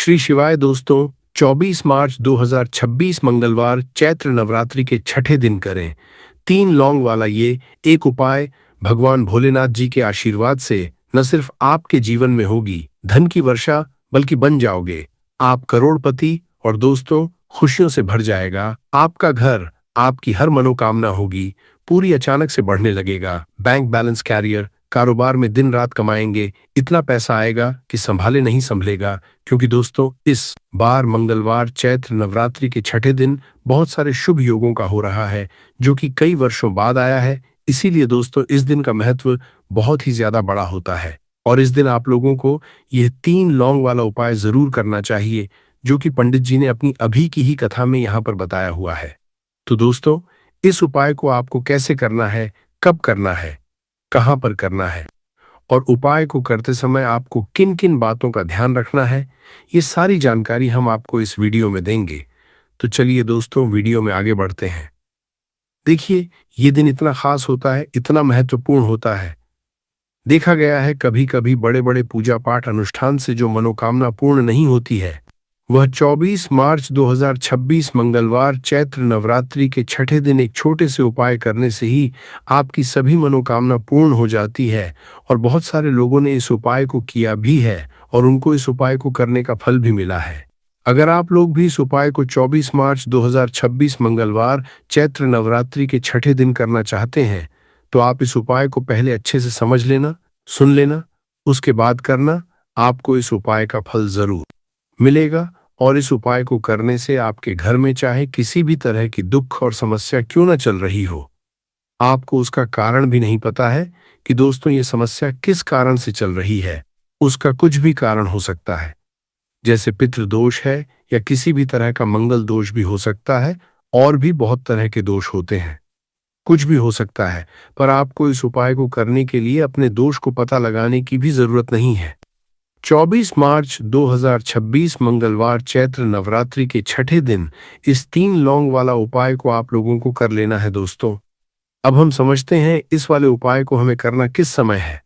श्री शिवाय दोस्तों। 24 मार्च 2026 मंगलवार चैत्र नवरात्रि के छठे दिन करें 3 लौंग वाला ये एक उपाय। भगवान भोलेनाथ जी के आशीर्वाद से न सिर्फ आपके जीवन में होगी धन की वर्षा, बल्कि बन जाओगे आप करोड़पति। और दोस्तों, खुशियों से भर जाएगा आपका घर। आपकी हर मनोकामना होगी पूरी, अचानक से बढ़ने लगेगा बैंक बैलेंस, कैरियर, कारोबार में दिन रात कमाएंगे, इतना पैसा आएगा कि संभाले नहीं संभलेगा। क्योंकि दोस्तों, इस बार मंगलवार चैत्र नवरात्रि के छठे दिन बहुत सारे शुभ योगों का हो रहा है, जो कि कई वर्षों बाद आया है। इसीलिए दोस्तों, इस दिन का महत्व बहुत ही ज्यादा बड़ा होता है और इस दिन आप लोगों को यह 3 लौंग वाला उपाय जरूर करना चाहिए, जो कि पंडित जी ने अपनी अभी की ही कथा में यहाँ पर बताया हुआ है। तो दोस्तों, इस उपाय को आपको कैसे करना है, कब करना है, कहां पर करना है और उपाय को करते समय आपको किन किन बातों का ध्यान रखना है, ये सारी जानकारी हम आपको इस वीडियो में देंगे। तो चलिए दोस्तों, वीडियो में आगे बढ़ते हैं। देखिए, ये दिन इतना खास होता है, इतना महत्वपूर्ण होता है। देखा गया है कभी कभी बड़े बड़े पूजा पाठ अनुष्ठान से जो मनोकामना पूर्ण नहीं होती है, वह 24 मार्च 2026 मंगलवार चैत्र नवरात्रि के छठे दिन एक छोटे से उपाय करने से ही आपकी सभी मनोकामना पूर्ण हो जाती है। और बहुत सारे लोगों ने इस उपाय को किया भी है और उनको इस उपाय को करने का फल भी मिला है। अगर आप लोग भी इस उपाय को 24 मार्च 2026 मंगलवार चैत्र नवरात्रि के छठे दिन करना चाहते हैं, तो आप इस उपाय को पहले अच्छे से समझ लेना, सुन लेना, उसके बाद करना। आपको इस उपाय का फल जरूर मिलेगा और इस उपाय को करने से आपके घर में चाहे किसी भी तरह की दुख और समस्या क्यों न चल रही हो, आपको उसका कारण भी नहीं पता है कि दोस्तों ये समस्या किस कारण से चल रही है। उसका कुछ भी कारण हो सकता है, जैसे पितृदोष है या किसी भी तरह का मंगल दोष भी हो सकता है, और भी बहुत तरह के दोष होते हैं, कुछ भी हो सकता है। पर आपको इस उपाय को करने के लिए अपने दोष को पता लगाने की भी जरूरत नहीं है। 24 मार्च 2026 मंगलवार चैत्र नवरात्रि के छठे दिन इस 3 लौंग वाला उपाय को आप लोगों को कर लेना है दोस्तों। अब हम समझते हैं इस वाले उपाय को हमें करना किस समय है।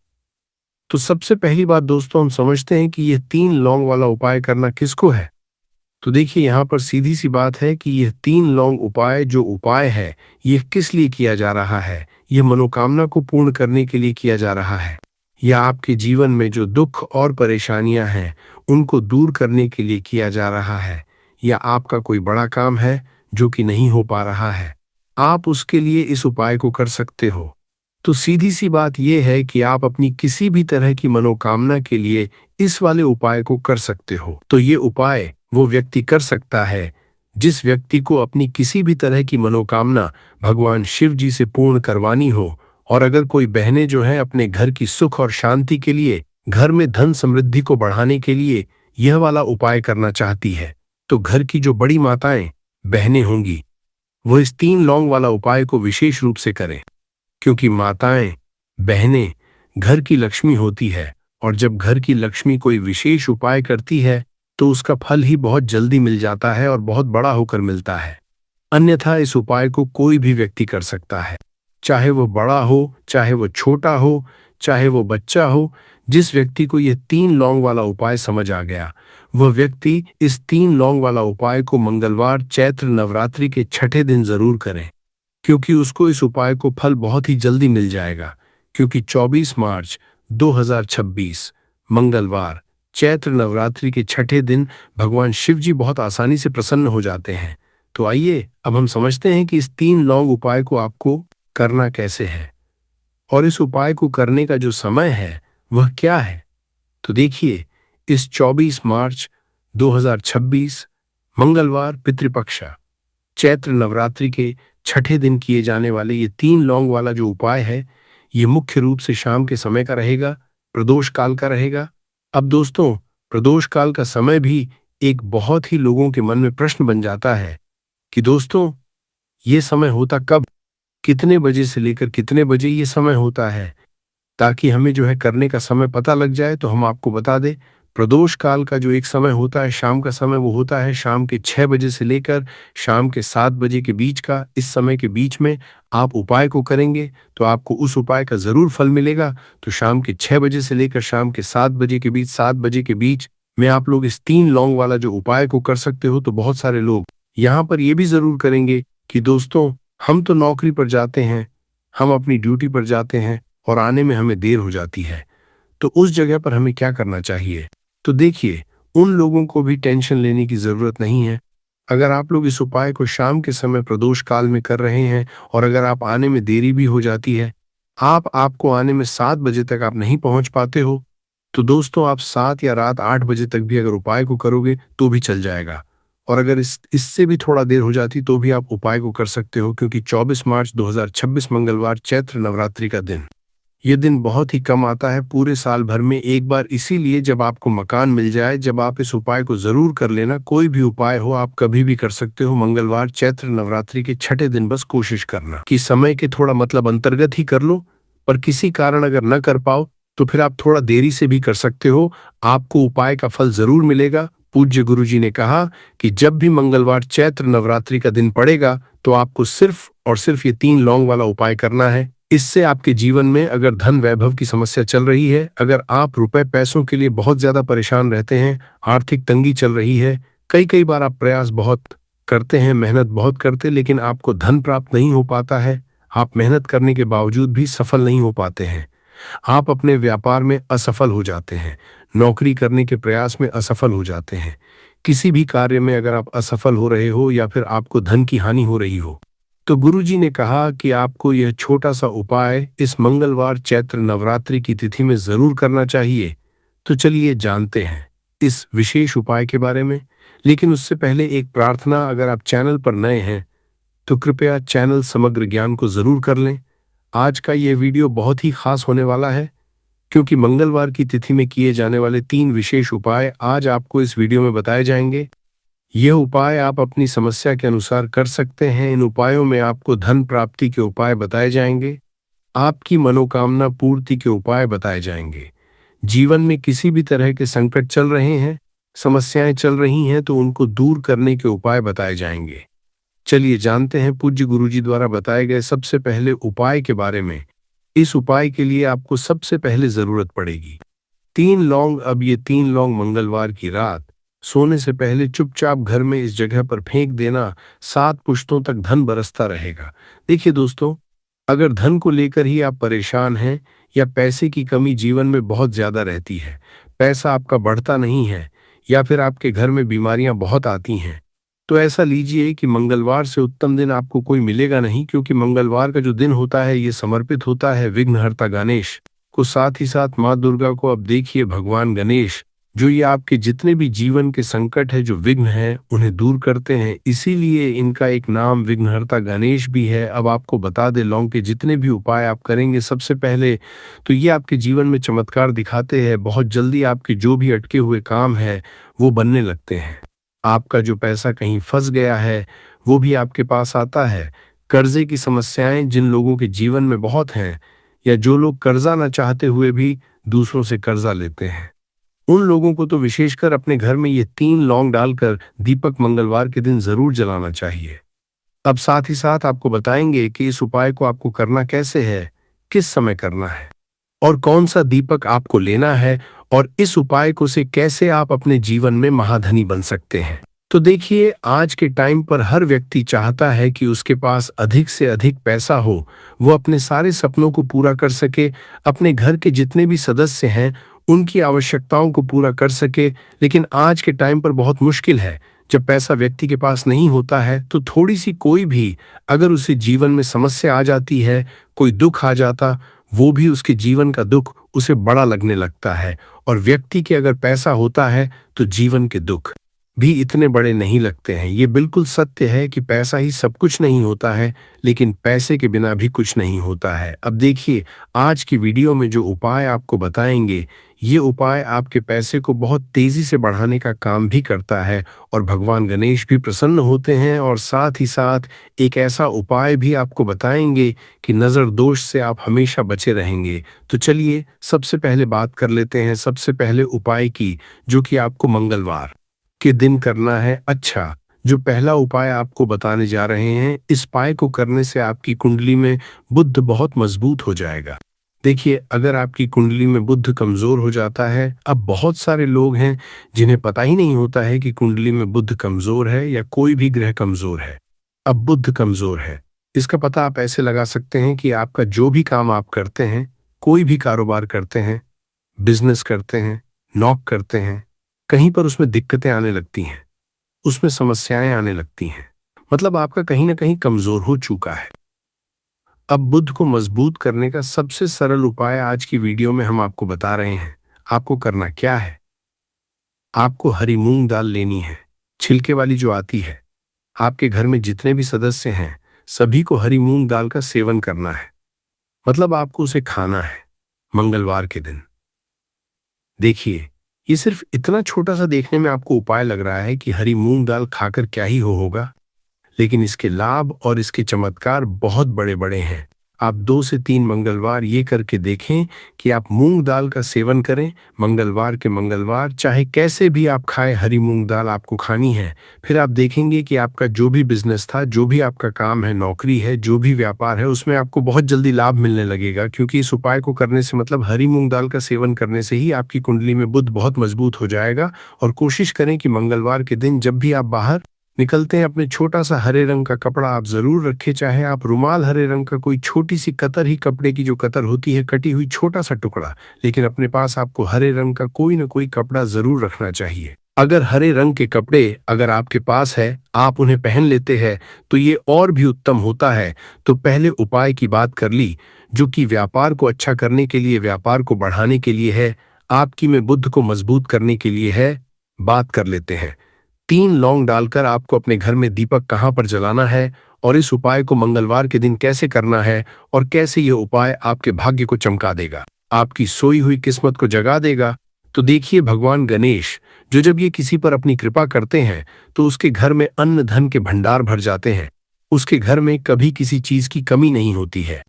तो सबसे पहली बात दोस्तों, हम समझते हैं कि यह 3 लौंग वाला उपाय करना किसको है। तो देखिए, यहाँ पर सीधी सी बात है कि यह 3 लौंग उपाय जो उपाय है, यह किस लिए किया जा रहा है। यह मनोकामना को पूर्ण करने के लिए किया जा रहा है, या आपके जीवन में जो दुख और परेशानियां हैं उनको दूर करने के लिए किया जा रहा है, या आपका कोई बड़ा काम है जो कि नहीं हो पा रहा है, आप उसके लिए इस उपाय को कर सकते हो। तो सीधी सी बात यह है कि आप अपनी किसी भी तरह की मनोकामना के लिए इस वाले उपाय को कर सकते हो। तो ये उपाय वो व्यक्ति कर सकता है जिस व्यक्ति को अपनी किसी भी तरह की मनोकामना भगवान शिव जी से पूर्ण करवानी हो। और अगर कोई बहनें जो हैं अपने घर की सुख और शांति के लिए, घर में धन समृद्धि को बढ़ाने के लिए यह वाला उपाय करना चाहती है, तो घर की जो बड़ी माताएं बहनें होंगी वो इस 3 लौंग वाला उपाय को विशेष रूप से करें। क्योंकि माताएं बहनें घर की लक्ष्मी होती है, और जब घर की लक्ष्मी कोई विशेष उपाय करती है तो उसका फल ही बहुत जल्दी मिल जाता है और बहुत बड़ा होकर मिलता है। अन्यथा इस उपाय को कोई भी व्यक्ति कर सकता है, चाहे वो बड़ा हो, चाहे वो छोटा हो, चाहे वो बच्चा हो। जिस व्यक्ति को यह 3 लौंग वाला उपाय समझ आ गया, वह व्यक्ति इस 3 लौंग वाला उपाय को मंगलवार चैत्र नवरात्रि के छठे दिन जरूर करें, क्योंकि उसको इस उपाय को फल बहुत ही जल्दी मिल जाएगा। क्योंकि 24 मार्च 2026 मंगलवार चैत्र नवरात्रि के छठे दिन भगवान शिव जी बहुत आसानी से प्रसन्न हो जाते हैं। तो आइए अब हम समझते हैं कि इस 3 लौंग उपाय को आपको करना कैसे है और इस उपाय को करने का जो समय है वह क्या है। तो देखिए, इस 24 मार्च 2026 मंगलवार पितृपक्ष चैत्र नवरात्रि के छठे दिन किए जाने वाले ये 3 लौंग वाला जो उपाय है, ये मुख्य रूप से शाम के समय का रहेगा, प्रदोष काल का रहेगा। अब दोस्तों, प्रदोष काल का समय भी एक बहुत ही लोगों के मन में प्रश्न बन जाता है कि दोस्तों ये समय होता कब, कितने बजे से लेकर कितने बजे ये समय होता है, ताकि हमें जो है करने का समय पता लग जाए। तो हम आपको बता दें, प्रदोष काल का जो एक समय होता है शाम का समय, वो होता है शाम के 6 बजे से लेकर शाम के 7 बजे के बीच का। इस समय के बीच में आप उपाय को करेंगे तो आपको उस उपाय का जरूर फल मिलेगा। तो शाम के 6 बजे से लेकर शाम के 7 बजे के बीच, 7 बजे के बीच में आप लोग इस 3 लौंग वाला जो उपाय को कर सकते हो, तो बहुत सारे लोग यहाँ पर ये भी जरूर करेंगे कि दोस्तों, हम तो नौकरी पर जाते हैं, हम अपनी ड्यूटी पर जाते हैं और आने में हमें देर हो जाती है, तो उस जगह पर हमें क्या करना चाहिए। तो देखिए, उन लोगों को भी टेंशन लेने की जरूरत नहीं है। अगर आप लोग इस उपाय को शाम के समय प्रदोष काल में कर रहे हैं और अगर आप आने में देरी भी हो जाती है, आपको आने में 7 बजे तक आप नहीं पहुंच पाते हो, तो दोस्तों आप 7 या रात 8 बजे तक भी अगर उपाय को करोगे तो भी चल जाएगा। और अगर इससे भी थोड़ा देर हो जाती तो भी आप उपाय को कर सकते हो, क्योंकि 24 मार्च 2026 मंगलवार चैत्र नवरात्रि का दिन, ये दिन बहुत ही कम आता है पूरे साल भर में एक बार। इसीलिए जब आपको मकान मिल जाए, जब आप इस उपाय को जरूर कर लेना। कोई भी उपाय हो आप कभी भी कर सकते हो, मंगलवार चैत्र नवरात्रि के छठे दिन बस कोशिश करना कि समय के थोड़ा मतलब अंतर्गत ही कर लो। पर किसी कारण अगर न कर पाओ तो फिर आप थोड़ा देरी से भी कर सकते हो, आपको उपाय का फल जरूर मिलेगा। पूज्य गुरुजी ने कहा कि जब भी मंगलवार चैत्र नवरात्रि का दिन पड़ेगा तो आपको सिर्फ और सिर्फ ये 3 लौंग वाला उपाय करना है। इससे आपके जीवन में अगर धन वैभव की समस्या चल रही है, अगर आप रुपए पैसों के लिए बहुत ज्यादा परेशान रहते हैं, आर्थिक तंगी चल रही है, कई कई बार आप प्रयास बहुत करते हैं, मेहनत बहुत करते, लेकिन आपको धन प्राप्त नहीं हो पाता है, आप मेहनत करने के बावजूद भी सफल नहीं हो पाते हैं, आप अपने व्यापार में असफल हो जाते हैं, नौकरी करने के प्रयास में असफल हो जाते हैं, किसी भी कार्य में अगर आप असफल हो रहे हो या फिर आपको धन की हानि हो रही हो, तो गुरुजी ने कहा कि आपको यह छोटा सा उपाय इस मंगलवार चैत्र नवरात्रि की तिथि में जरूर करना चाहिए। तो चलिए जानते हैं इस विशेष उपाय के बारे में। लेकिन उससे पहले एक प्रार्थना, अगर आप चैनल पर नए हैं तो कृपया चैनल समग्र ज्ञान को जरूर कर लें। आज का यह वीडियो बहुत ही खास होने वाला है, क्योंकि मंगलवार की तिथि में किए जाने वाले 3 विशेष उपाय आज आपको इस वीडियो में बताए जाएंगे। यह उपाय आप अपनी समस्या के अनुसार कर सकते हैं। इन उपायों में आपको धन प्राप्ति के उपाय बताए जाएंगे, आपकी मनोकामना पूर्ति के उपाय बताए जाएंगे। जीवन में किसी भी तरह के संकट चल रहे हैं, समस्याएं चल रही हैं, तो उनको दूर करने के उपाय बताए जाएंगे। चलिए जानते हैं पूज्य गुरुजी द्वारा बताए गए सबसे पहले उपाय के बारे में। इस उपाय के लिए आपको सबसे पहले जरूरत पड़ेगी 3 लौंग। अब ये 3 लौंग मंगलवार की रात सोने से पहले चुपचाप घर में इस जगह पर फेंक देना, 7 पुश्तों तक धन बरसता रहेगा। देखिए दोस्तों, अगर धन को लेकर ही आप परेशान हैं या पैसे की कमी जीवन में बहुत ज्यादा रहती है, पैसा आपका बढ़ता नहीं है, या फिर आपके घर में बीमारियां बहुत आती हैं, तो ऐसा लीजिए कि मंगलवार से उत्तम दिन आपको कोई मिलेगा नहीं, क्योंकि मंगलवार का जो दिन होता है ये समर्पित होता है विघ्नहर्ता गणेश को, साथ ही साथ माँ दुर्गा को। अब देखिए, भगवान गणेश जो ये आपके जितने भी जीवन के संकट है, जो विघ्न है, उन्हें दूर करते हैं, इसीलिए इनका एक नाम विघ्नहर्ता गणेश भी है। अब आपको बता दे, लौंग के जितने भी उपाय आप करेंगे सबसे पहले तो ये आपके जीवन में चमत्कार दिखाते हैं। बहुत जल्दी आपके जो भी अटके हुए काम है वो बनने लगते हैं। आपका जो पैसा कहीं फंस गया है वो भी आपके पास आता है। कर्जे की समस्याएं जिन लोगों के जीवन में बहुत हैं, या जो लोग कर्जा न चाहते हुए भी दूसरों से कर्जा लेते हैं, उन लोगों को तो विशेषकर अपने घर में ये 3 लौंग डालकर दीपक मंगलवार के दिन जरूर जलाना चाहिए। अब साथ ही साथ आपको बताएंगे कि इस उपाय को आपको करना कैसे है, किस समय करना है और कौन सा दीपक आपको लेना है, और इस उपाय को से कैसे आप अपने जीवन में महाधनी बन सकते हैं। तो देखिए, आज के टाइम पर हर व्यक्ति चाहता है कि उसके पास अधिक से अधिक पैसा हो, वो अपने सारे सपनों को पूरा कर सके, अपने घर के जितने भी सदस्य हैं उनकी आवश्यकताओं को पूरा कर सके। लेकिन आज के टाइम पर बहुत मुश्किल है, जब पैसा व्यक्ति के पास नहीं होता है तो थोड़ी सी कोई भी अगर उसे जीवन में समस्या आ जाती है, कोई दुख आ जाता, वो भी उसके जीवन का दुख उसे बड़ा लगने लगता है। और व्यक्ति के अगर पैसा होता है तो जीवन के दुख भी इतने बड़े नहीं लगते हैं। ये बिल्कुल सत्य है कि पैसा ही सब कुछ नहीं होता है, लेकिन पैसे के बिना भी कुछ नहीं होता है। अब देखिए, आज की वीडियो में जो उपाय आपको बताएंगे, ये उपाय आपके पैसे को बहुत तेजी से बढ़ाने का काम भी करता है, और भगवान गणेश भी प्रसन्न होते हैं। और साथ ही साथ एक ऐसा उपाय भी आपको बताएंगे कि नज़र दोष से आप हमेशा बचे रहेंगे। तो चलिए सबसे पहले बात कर लेते हैं सबसे पहले उपाय की, जो कि आपको मंगलवार के दिन करना है। अच्छा, जो पहला उपाय आपको बताने जा रहे हैं, इस उपाय को करने से आपकी कुंडली में बुध बहुत मजबूत हो जाएगा। देखिए, अगर आपकी कुंडली में बुध कमजोर हो जाता है, अब बहुत सारे लोग हैं जिन्हें पता ही नहीं होता है कि कुंडली में बुध कमजोर है या कोई भी ग्रह कमजोर है। अब बुध कमजोर है, इसका पता आप ऐसे लगा सकते हैं कि आपका जो भी काम आप करते हैं, कोई भी कारोबार करते हैं, बिजनेस करते हैं, नौक करते हैं, कहीं पर उसमें दिक्कतें आने लगती हैं, उसमें समस्याएं आने लगती हैं। मतलब आपका कहीं ना कहीं कमजोर हो चुका है। अब बुध को मजबूत करने का सबसे सरल उपाय आज की वीडियो में हम आपको बता रहे हैं। आपको करना क्या है? आपको हरी मूंग दाल लेनी है, छिलके वाली जो आती है। आपके घर में जितने भी सदस्य हैं, सभी को हरी मूंग दाल का सेवन करना है। मतलब आपको उसे खाना है मंगलवार के दिन। देखिए, ये सिर्फ इतना छोटा सा देखने में आपको उपाय लग रहा है कि हरी मूंग दाल खाकर क्या ही होगा, लेकिन इसके लाभ और इसके चमत्कार बहुत बड़े बड़े हैं। आप 2 से 3 मंगलवार ये करके देखें कि आप मूंग दाल का सेवन करें मंगलवार के मंगलवार, चाहे कैसे भी आप खाएं, हरी मूंग दाल आपको खानी है। फिर आप देखेंगे कि आपका जो भी बिजनेस था, जो भी आपका काम है, नौकरी है, जो भी व्यापार है, उसमें आपको बहुत जल्दी लाभ मिलने लगेगा। क्योंकि इस उपाय को करने से, मतलब हरी मूंग दाल का सेवन करने से ही आपकी कुंडली में बुध बहुत मजबूत हो जाएगा। और कोशिश करें कि मंगलवार के दिन जब भी आप बाहर निकलते हैं, अपने छोटा सा हरे रंग का कपड़ा आप जरूर रखें। चाहे आप रुमाल हरे रंग का, कोई छोटी सी कतर ही, कपड़े की जो कतर होती है, कटी हुई छोटा सा टुकड़ा, लेकिन अपने पास आपको हरे रंग का कोई ना कोई कपड़ा जरूर रखना चाहिए। अगर हरे रंग के कपड़े अगर आपके पास है, आप उन्हें पहन लेते हैं, तो ये और भी उत्तम होता है। तो पहले उपाय की बात कर ली, जो कि व्यापार को अच्छा करने के लिए, व्यापार को बढ़ाने के लिए है, आपकी में बुद्ध को मजबूत करने के लिए है। बात कर लेते हैं। 3 लौंग डालकर आपको अपने घर में दीपक कहाँ पर जलाना है, और इस उपाय को मंगलवार के दिन कैसे करना है, और कैसे यह उपाय आपके भाग्य को चमका देगा, आपकी सोई हुई किस्मत को जगा देगा। तो देखिए, भगवान गणेश जो जब ये किसी पर अपनी कृपा करते हैं, तो उसके घर में अन्न धन के भंडार भर जाते हैं। उसके घर में कभी किसी चीज की कमी नहीं होती है।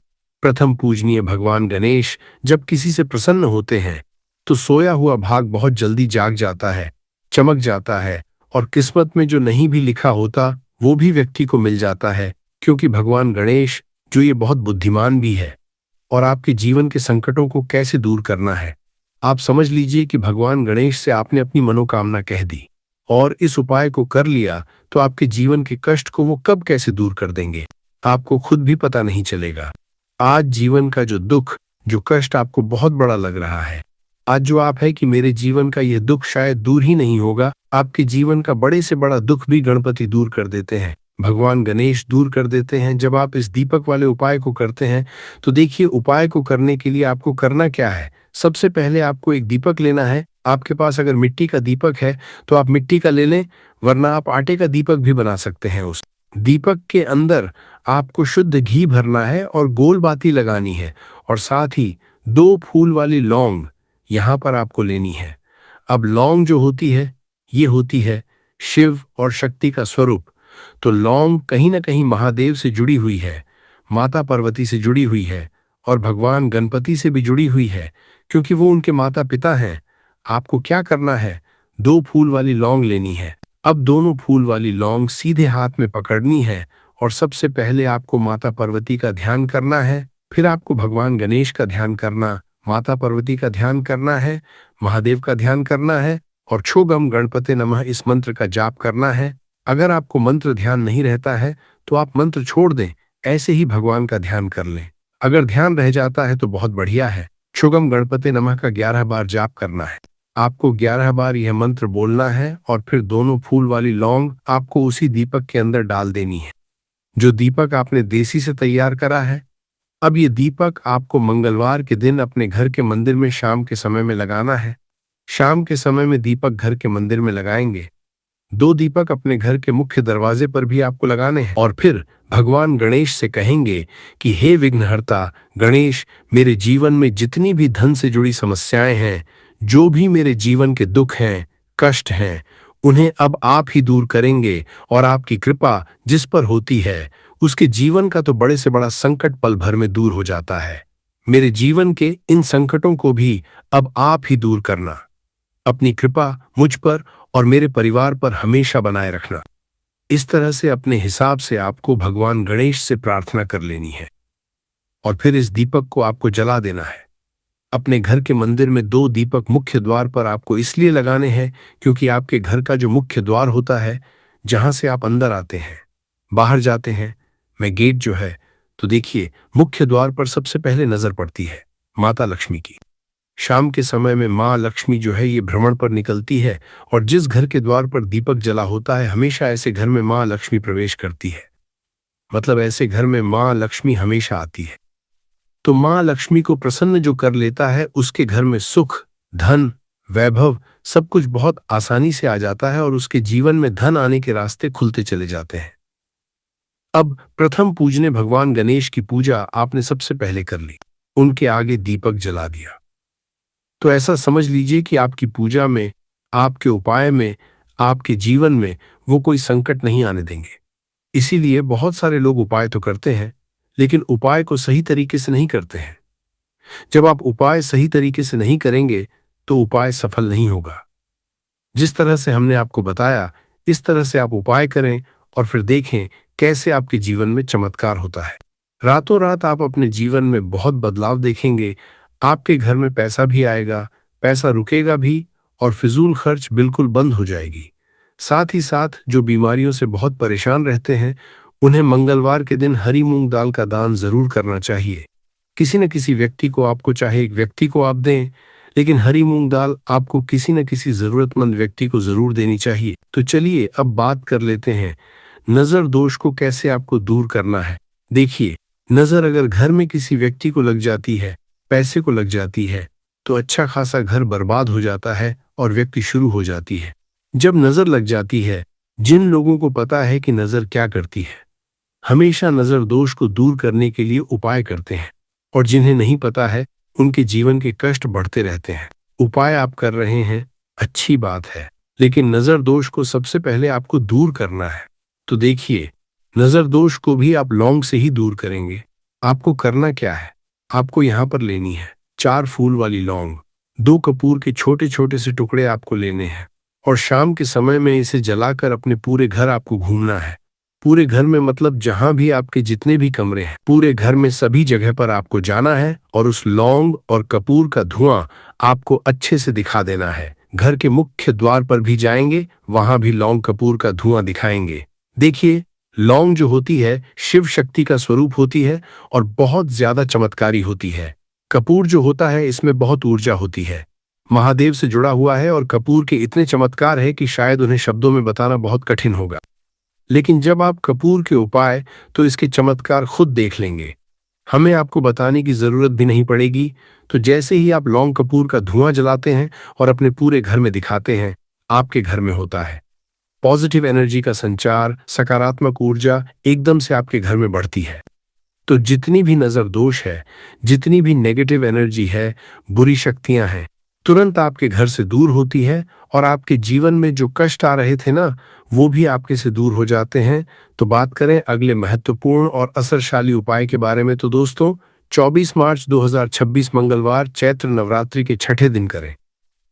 प्रथम पूजनीय भगवान गणेश जब किसी से प्रसन्न होते हैं, तो सोया हुआ भाग बहुत जल्दी जाग जाता है, चमक जाता है, और किस्मत में जो नहीं भी लिखा होता, वो भी व्यक्ति को मिल जाता है। क्योंकि भगवान गणेश जो ये बहुत बुद्धिमान भी है। और आपके जीवन के संकटों को कैसे दूर करना है, आप समझ लीजिए कि भगवान गणेश से आपने अपनी मनोकामना कह दी और इस उपाय को कर लिया, तो आपके जीवन के कष्ट को वो कब कैसे दूर कर देंगे, आपको खुद भी पता नहीं चलेगा। आज जीवन का जो दुख, जो कष्ट आपको बहुत बड़ा लग रहा है, आज जो आप है कि मेरे जीवन का यह दुख शायद दूर ही नहीं होगा, आपके जीवन का बड़े से बड़ा दुख भी गणपति दूर कर देते हैं, भगवान गणेश दूर कर देते हैं जब आप इस दीपक वाले उपाय को करते हैं। तो देखिए, उपाय को करने के लिए आपको करना क्या है। सबसे पहले आपको एक दीपक लेना है। आपके पास अगर मिट्टी का दीपक है तो आप मिट्टी का ले लें, वरना आप आटे का दीपक भी बना सकते हैं। उस दीपक के अंदर आपको शुद्ध घी भरना है और गोल बाती लगानी है, और साथ ही 2 फूल वाली लौंग यहाँ पर आपको लेनी है। अब लौंग जो होती है, ये होती है शिव और शक्ति का स्वरूप। तो लौंग कहीं ना कहीं महादेव से जुड़ी हुई है, माता पार्वती से जुड़ी हुई है, और भगवान गणपति से भी जुड़ी हुई है, क्योंकि वो उनके माता पिता हैं। आपको क्या करना है, 2 फूल वाली लौंग लेनी है। अब दोनों फूल वाली लौंग सीधे हाथ में पकड़नी है, और सबसे पहले आपको माता पार्वती का ध्यान करना है, फिर आपको भगवान गणेश का ध्यान करना, माता पार्वती का ध्यान करना है, महादेव का ध्यान करना है, और छोगम गणपते नमः इस मंत्र का जाप करना है। अगर आपको मंत्र ध्यान नहीं रहता है तो आप मंत्र छोड़ दें, ऐसे ही भगवान का ध्यान कर लें। अगर ध्यान रह जाता है तो बहुत बढ़िया है। छोगम गणपते नमः का 11 बार जाप करना है। आपको 11 बार यह मंत्र बोलना है, और फिर दोनों फूल वाली लौंग आपको उसी दीपक के अंदर डाल देनी है, जो दीपक आपने देसी से तैयार करा है। अब ये दीपक आपको मंगलवार के दिन अपने घर के मंदिर में शाम के समय में लगाना है। शाम के समय में दीपक घर के मंदिर में लगाएंगे। 2 दीपक अपने घर के मुख्य दरवाजे पर भी आपको लगाने हैं, और फिर भगवान गणेश से कहेंगे कि हे विघ्नहर्ता गणेश, मेरे जीवन में जितनी भी धन से जुड़ी समस्याएं हैं, जो भी मेरे जीवन के दुख हैं, कष्ट हैं, उन्हें अब आप ही दूर करेंगे। और आपकी कृपा जिस पर होती है, उसके जीवन का तो बड़े से बड़ा संकट पल भर में दूर हो जाता है। मेरे जीवन के इन संकटों को भी अब आप ही दूर करना। अपनी कृपा मुझ पर और मेरे परिवार पर हमेशा बनाए रखना। इस तरह से अपने हिसाब से आपको भगवान गणेश से प्रार्थना कर लेनी है। और फिर इस दीपक को आपको जला देना है। अपने घर के मंदिर में 2 दीपक मुख्य द्वार पर आपको इसलिए लगाने हैं क्योंकि आपके घर का जो मुख्य द्वार होता है, जहां से आप अंदर आते हैं, बाहर जाते हैं, में गेट जो है, तो देखिए मुख्य द्वार पर सबसे पहले नजर पड़ती है माता लक्ष्मी की। शाम के समय में माँ लक्ष्मी जो है ये भ्रमण पर निकलती है और जिस घर के द्वार पर दीपक जला होता है, हमेशा ऐसे घर में माँ लक्ष्मी प्रवेश करती है। मतलब ऐसे घर में माँ लक्ष्मी हमेशा आती है। तो माँ लक्ष्मी को प्रसन्न जो कर लेता है, उसके घर में सुख, धन, वैभव सब कुछ बहुत आसानी से आ जाता है और उसके जीवन में धन आने के रास्ते खुलते चले जाते हैं। अब प्रथम पूजने भगवान गणेश की पूजा आपने सबसे पहले कर ली, उनके आगे दीपक जला दिया। तो ऐसा समझ लीजिए कि आपकी पूजा में, आपके उपाय में, आपके जीवन में वो कोई संकट नहीं आने देंगे। इसीलिए बहुत सारे लोग उपाय तो करते हैं, लेकिन उपाय को सही तरीके से नहीं करते हैं। जब आप उपाय सही तरीके से नहीं करेंगे तो उपाय सफल नहीं होगा। जिस तरह से हमने आपको बताया, इस तरह से आप उपाय करें और फिर देखें कैसे आपके जीवन में चमत्कार होता है। रातों रात आप अपने जीवन में बहुत बदलाव देखेंगे। आपके घर में पैसा भी आएगा, पैसा रुकेगा भी और फिजूल खर्च बिल्कुल बंद हो जाएगी। साथ ही साथ जो बीमारियों से बहुत परेशान रहते हैं, उन्हें मंगलवार के दिन हरी मूंग दाल का दान जरूर करना चाहिए। किसी न किसी व्यक्ति को, आपको चाहे एक व्यक्ति को आप दें, लेकिन हरी मूंग दाल आपको किसी न किसी जरूरतमंद व्यक्ति को जरूर देनी चाहिए। तो चलिए अब बात कर लेते हैं नजर दोष को कैसे आपको दूर करना है। देखिए, नजर अगर घर में किसी व्यक्ति को लग जाती है, पैसे को लग जाती है, तो अच्छा खासा घर बर्बाद हो जाता है और व्यक्ति शुरू हो जाती है। जब नजर लग जाती है, जिन लोगों को पता है कि नजर क्या करती है, हमेशा नजर दोष को दूर करने के लिए उपाय करते हैं, और जिन्हें नहीं पता है उनके जीवन के कष्ट बढ़ते रहते हैं। उपाय आप कर रहे हैं, अच्छी बात है, लेकिन नजर दोष को सबसे पहले आपको दूर करना है। तो देखिए, नजर दोष को भी आप लौंग से ही दूर करेंगे। आपको करना क्या है, आपको यहाँ पर लेनी है 4 फूल वाली लौंग, 2 कपूर के छोटे छोटे से टुकड़े आपको लेने हैं और शाम के समय में इसे जलाकर अपने पूरे घर आपको घूमना है। पूरे घर में मतलब जहां भी आपके जितने भी कमरे हैं, पूरे घर में सभी जगह पर आपको जाना है और उस लौंग और कपूर का धुआं आपको अच्छे से दिखा देना है। घर के मुख्य द्वार पर भी जाएंगे, वहां भी लौंग कपूर का धुआं दिखाएंगे। देखिए, लौंग जो होती है शिव शक्ति का स्वरूप होती है और बहुत ज्यादा चमत्कारी होती है। कपूर जो होता है इसमें बहुत ऊर्जा होती है, महादेव से जुड़ा हुआ है और कपूर के इतने चमत्कार है कि शायद उन्हें शब्दों में बताना बहुत कठिन होगा। लेकिन जब आप कपूर के उपाय, तो इसके चमत्कार खुद देख लेंगे, हमें आपको बताने की जरूरत भी नहीं पड़ेगी। तो जैसे ही आप लौंग कपूर का धुआं जलाते हैं और अपने पूरे घर में दिखाते हैं, आपके घर में होता है पॉजिटिव एनर्जी का संचार, सकारात्मक ऊर्जा एकदम से आपके घर में बढ़ती है। तो जितनी भी नजर दोष है, जितनी भी नेगेटिव एनर्जी है, बुरी शक्तियां हैं, तुरंत आपके घर से दूर होती है और आपके जीवन में जो कष्ट आ रहे थे ना, वो भी आपके से दूर हो जाते हैं। तो बात करें अगले महत्वपूर्ण और असरशाली उपाय के बारे में, तो दोस्तों 24 मार्च 2026 मंगलवार चैत्र नवरात्रि के छठे दिन करें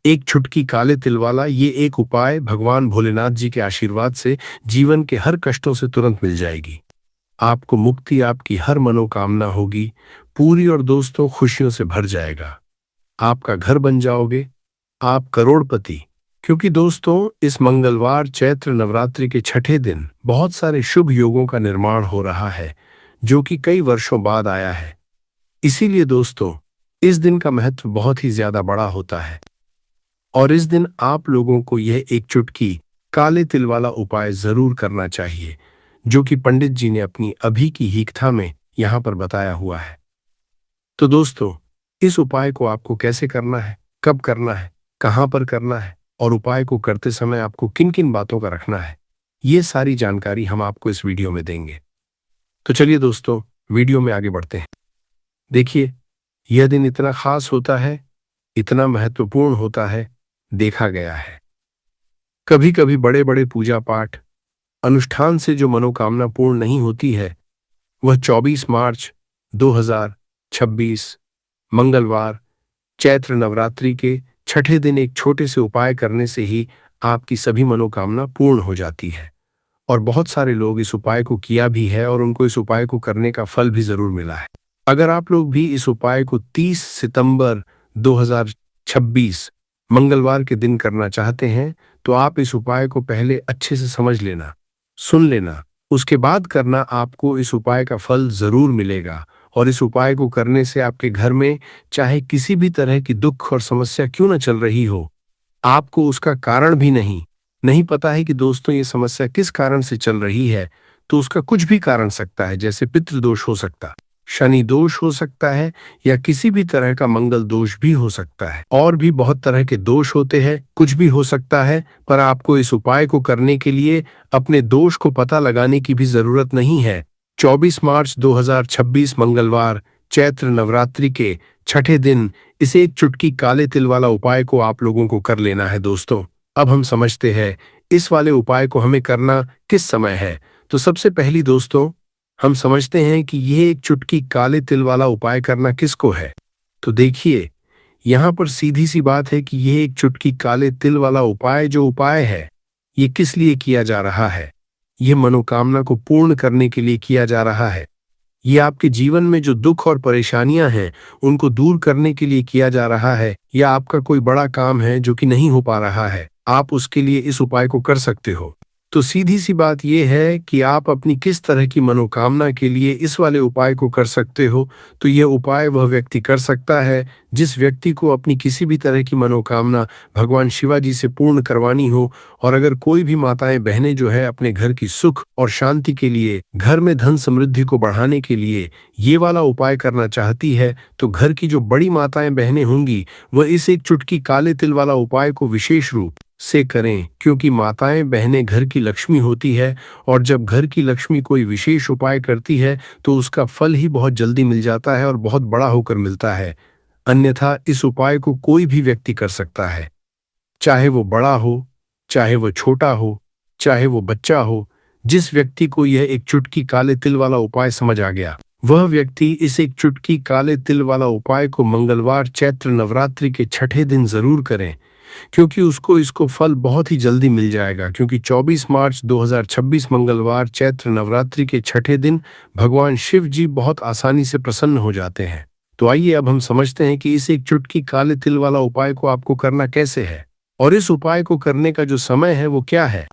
एक चुटकी काले तिल वाला ये एक उपाय। भगवान भोलेनाथ जी के आशीर्वाद से जीवन के हर कष्टों से तुरंत मिल जाएगी, आपको मुक्ति, आपकी हर मनोकामना होगी पूरी और दोस्तों खुशियों से भर जाएगा। आपका घर बन जाओगे, आप करोड़पति। क्योंकि दोस्तों इस मंगलवार चैत्र नवरात्रि के छठे दिन बहुत सारे शुभ योगों का निर्माण हो रहा है, जो कि कई वर्षों बाद आया है। इसीलिए दोस्तों इस दिन का महत्व बहुत ही ज्यादा बड़ा होता है और इस दिन आप लोगों को यह एक चुटकी काले तिल वाला उपाय जरूर करना चाहिए, जो कि पंडित जी ने अपनी अभी की ही कथा में यहां पर बताया हुआ है। तो दोस्तों इस उपाय को आपको कैसे करना है, कब करना है, कहां पर करना है और उपाय को करते समय आपको किन किन बातों का रखना है, ये सारी जानकारी हम आपको इस वीडियो में देंगे। तो चलिए दोस्तों वीडियो में आगे बढ़ते हैं। देखिए, यह दिन इतना खास होता है, इतना महत्वपूर्ण होता है, देखा गया है कभी कभी बड़े बड़े पूजा पाठ अनुष्ठान से जो मनोकामना पूर्ण नहीं होती है, वह 24 मार्च 2026 मंगलवार चैत्र नवरात्रि के छठे दिन एक छोटे से उपाय करने से ही आपकी सभी मनोकामना पूर्ण हो जाती है। और बहुत सारे लोग इस उपाय को किया भी है और उनको इस उपाय को करने का फल भी जरूर मिला है। अगर आप लोग भी इस उपाय को 30 सितंबर 2026 मंगलवार के दिन करना चाहते हैं, तो आप इस उपाय को पहले अच्छे से समझ लेना, सुन लेना। उसके बाद करना, आपको इस उपाय का फल जरूर मिलेगा। और इस उपाय को करने से आपके घर में चाहे किसी भी तरह की दुख और समस्या क्यों न चल रही हो, आपको उसका कारण भी नहीं पता है कि दोस्तों ये समस्या किस कारण से चल रही है, तो उसका कुछ भी कारण सकता है। जैसे पितृदोष हो सकता, शनि दोष हो सकता है, या किसी भी तरह का मंगल दोष भी हो सकता है। और भी बहुत तरह के दोष होते हैं, कुछ भी हो सकता है। पर आपको इस उपाय को करने के लिए अपने दोष को पता लगाने की भी जरूरत नहीं है। 24 मार्च 2026 मंगलवार चैत्र नवरात्रि के छठे दिन इस एक चुटकी काले तिल वाला उपाय को आप लोगों को कर लेना है। दोस्तों, अब हम समझते हैं इस वाले उपाय को हमें करना किस समय है। तो सबसे पहली दोस्तों, हम समझते हैं कि यह एक चुटकी काले तिल वाला उपाय करना किसको है। तो देखिए, यहाँ पर सीधी सी बात है कि यह एक चुटकी काले तिल वाला उपाय जो उपाय है, ये किस लिए किया जा रहा है। यह मनोकामना को पूर्ण करने के लिए किया जा रहा है। ये आपके जीवन में जो दुख और परेशानियां हैं, उनको दूर करने के लिए किया जा रहा है। या आपका कोई बड़ा काम है जो कि नहीं हो पा रहा है, आप उसके लिए इस उपाय को कर सकते हो। तो सीधी सी बात यह है कि आप अपनी किस तरह की मनोकामना के लिए इस वाले उपाय को कर सकते हो। तो यह उपाय वह व्यक्ति कर सकता है जिस व्यक्ति को अपनी किसी भी तरह की मनोकामना भगवान शिवाजी से पूर्ण करवानी हो। और अगर कोई भी माताएं बहनें जो है अपने घर की सुख और शांति के लिए, घर में धन समृद्धि को बढ़ाने के लिए ये वाला उपाय करना चाहती है, तो घर की जो बड़ी माताएं बहनें होंगी वह इस एक चुटकी काले तिल वाला उपाय को विशेष रूप से करें। क्योंकि माताएं बहनें घर की लक्ष्मी होती है, और जब घर की लक्ष्मी कोई विशेष उपाय करती है तो उसका फल ही बहुत जल्दी मिल जाता है और बहुत बड़ा होकर मिलता है। अन्यथा इस उपाय को कोई भी व्यक्ति कर सकता है, चाहे वो बड़ा हो, चाहे वो छोटा हो, चाहे वो बच्चा हो। जिस व्यक्ति को यह एक चुटकी काले तिल वाला उपाय समझ आ गया, वह व्यक्ति इस एक चुटकी काले तिल वाला उपाय को मंगलवार चैत्र नवरात्रि के छठे दिन जरूर करें। क्योंकि उसको इसको फल बहुत ही जल्दी मिल जाएगा। क्योंकि 24 मार्च 2026 मंगलवार चैत्र नवरात्रि के छठे दिन भगवान शिव जी बहुत आसानी से प्रसन्न हो जाते हैं। तो आइए अब हम समझते हैं कि इस एक चुटकी काले तिल वाला उपाय को आपको करना कैसे है, और इस उपाय को करने का जो समय है वो क्या है।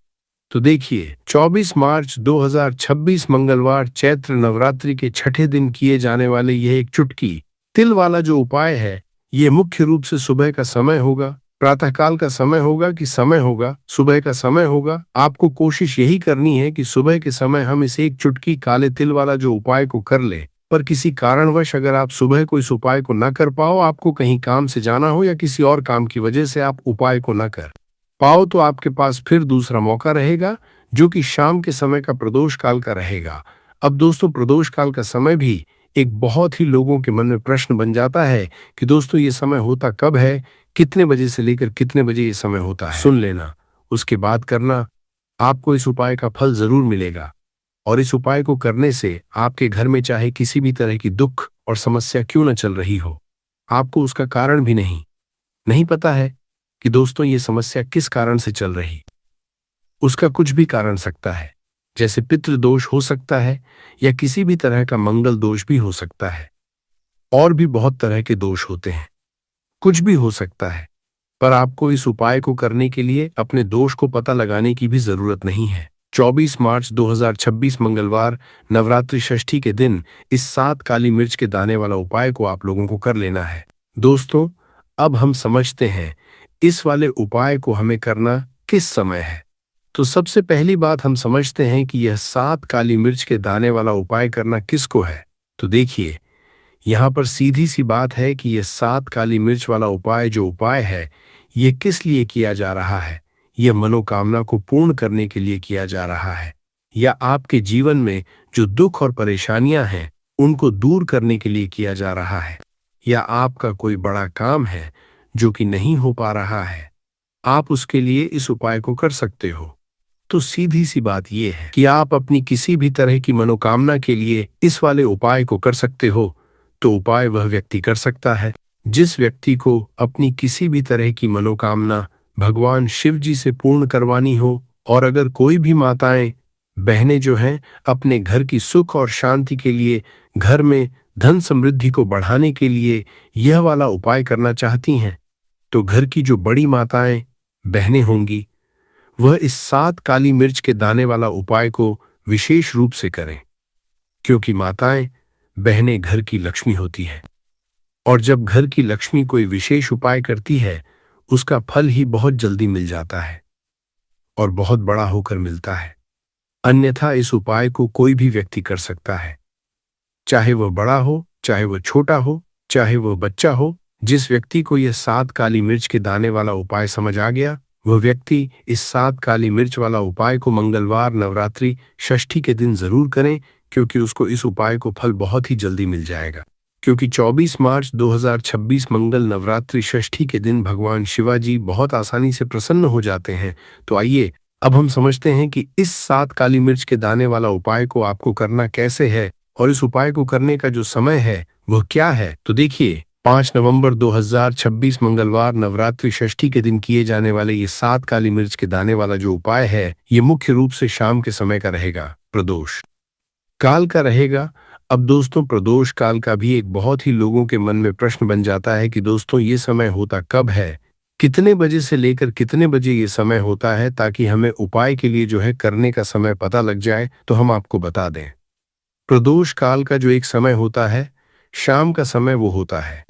तो देखिए, 24 मार्च 2026 मंगलवार चैत्र नवरात्रि के छठे दिन किए जाने वाले यह एक चुटकी तिल वाला जो उपाय है, ये मुख्य रूप से सुबह का समय होगा, प्रातःकाल का समय होगा कि समय होगा, सुबह का समय होगा। आपको कोशिश यही करनी है कि सुबह के समय हम इस एक चुटकी काले तिल वाला जो उपाय को कर ले। पर किसी कारणवश अगर आप सुबह को इस उपाय को न कर पाओ, आपको कहीं काम से जाना हो या किसी और काम की वजह से आप उपाय को न कर पाओ, तो आपके पास फिर दूसरा मौका रहेगा, जो कि शाम के समय का प्रदोष काल का रहेगा। अब दोस्तों, प्रदोष काल का समय भी एक बहुत ही लोगों के मन में प्रश्न बन जाता है कि दोस्तों ये समय होता कब है, कितने बजे से लेकर कितने बजे ये समय होता है। सुन लेना, उसके बाद करना, आपको इस उपाय का फल जरूर मिलेगा। और इस उपाय को करने से आपके घर में चाहे किसी भी तरह की दुख और समस्या क्यों न चल रही हो, आपको उसका कारण भी नहीं पता है कि दोस्तों ये समस्या किस कारण से चल रही। उसका कुछ भी कारण सकता है, जैसे पितृदोष हो सकता है, या किसी भी तरह का मंगल दोष भी हो सकता है। और भी बहुत तरह के दोष होते हैं, कुछ भी हो सकता है। पर आपको इस उपाय को करने के लिए अपने दोष को पता लगाने की भी जरूरत नहीं है। 24 मार्च 2026 मंगलवार नवरात्रि षष्ठी के दिन इस 7 काली मिर्च के दाने वाला उपाय को आप लोगों को कर लेना है। दोस्तों, अब हम समझते हैं इस वाले उपाय को हमें करना किस समय है। तो सबसे पहली बात हम समझते हैं कि यह 7 काली मिर्च के दाने वाला उपाय करना किसको है। तो देखिए, यहाँ पर सीधी सी बात है कि यह 7 काली मिर्च वाला उपाय जो उपाय है, ये किस लिए किया जा रहा है। यह मनोकामना को पूर्ण करने के लिए किया जा रहा है, या आपके जीवन में जो दुख और परेशानियां हैं उनको दूर करने के लिए किया जा रहा है, या आपका कोई बड़ा काम है जो कि नहीं हो पा रहा है, आप उसके लिए इस उपाय को कर सकते हो। तो सीधी सी बात यह है कि आप अपनी किसी भी तरह की मनोकामना के लिए इस वाले उपाय को कर सकते हो। तो उपाय वह व्यक्ति कर सकता है जिस व्यक्ति को अपनी किसी भी तरह की मनोकामना भगवान शिव जी से पूर्ण करवानी हो। और अगर कोई भी माताएं बहनें जो हैं अपने घर की सुख और शांति के लिए, घर में धन समृद्धि को बढ़ाने के लिए यह वाला उपाय करना चाहती हैं, तो घर की जो बड़ी माताएं बहनें होंगी वह इस 7 काली मिर्च के दाने वाला उपाय को विशेष रूप से करें, क्योंकि माताएं बहनें घर की लक्ष्मी होती हैं और जब घर की लक्ष्मी कोई विशेष उपाय करती है उसका फल ही बहुत जल्दी मिल जाता है और बहुत बड़ा होकर मिलता है। अन्यथा इस उपाय को कोई भी व्यक्ति कर सकता है, चाहे वह बड़ा हो, चाहे वह छोटा हो, चाहे वह बच्चा हो। जिस व्यक्ति को यह 7 काली मिर्च के दाने वाला उपाय समझ आ गया, वह व्यक्ति इस 7 काली मिर्च वाला उपाय को मंगलवार नवरात्रि षष्ठी के दिन जरूर करें, क्योंकि उसको इस उपाय को फल बहुत ही जल्दी मिल जाएगा। क्योंकि 24 मार्च 2026 मंगल नवरात्रि षष्ठी के दिन भगवान शिवाजी बहुत आसानी से प्रसन्न हो जाते हैं। तो आइए अब हम समझते हैं कि इस 7 काली मिर्च के दाने वाला उपाय को आपको करना कैसे है और इस उपाय को करने का जो समय है वह क्या है। तो देखिए, 5 नवंबर 2026 मंगलवार नवरात्रि षष्ठी के दिन किए जाने वाले ये 7 काली मिर्च के दाने वाला जो उपाय है, ये मुख्य रूप से शाम के समय का रहेगा, प्रदोष काल का रहेगा। अब दोस्तों, प्रदोष काल का भी एक बहुत ही लोगों के मन में प्रश्न बन जाता है कि दोस्तों ये समय होता कब है, कितने बजे से लेकर कितने बजे ये समय होता है, ताकि हमें उपाय के लिए जो है करने का समय पता लग जाए। तो हम आपको बता दें, प्रदोष काल का जो एक समय होता है, शाम का समय वो होता है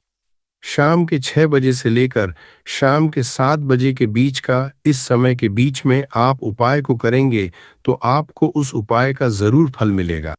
शाम के 6 बजे से लेकर शाम के 7 बजे के बीच का। इस समय के बीच में आप उपाय को करेंगे तो आपको उस उपाय का जरूर फल मिलेगा।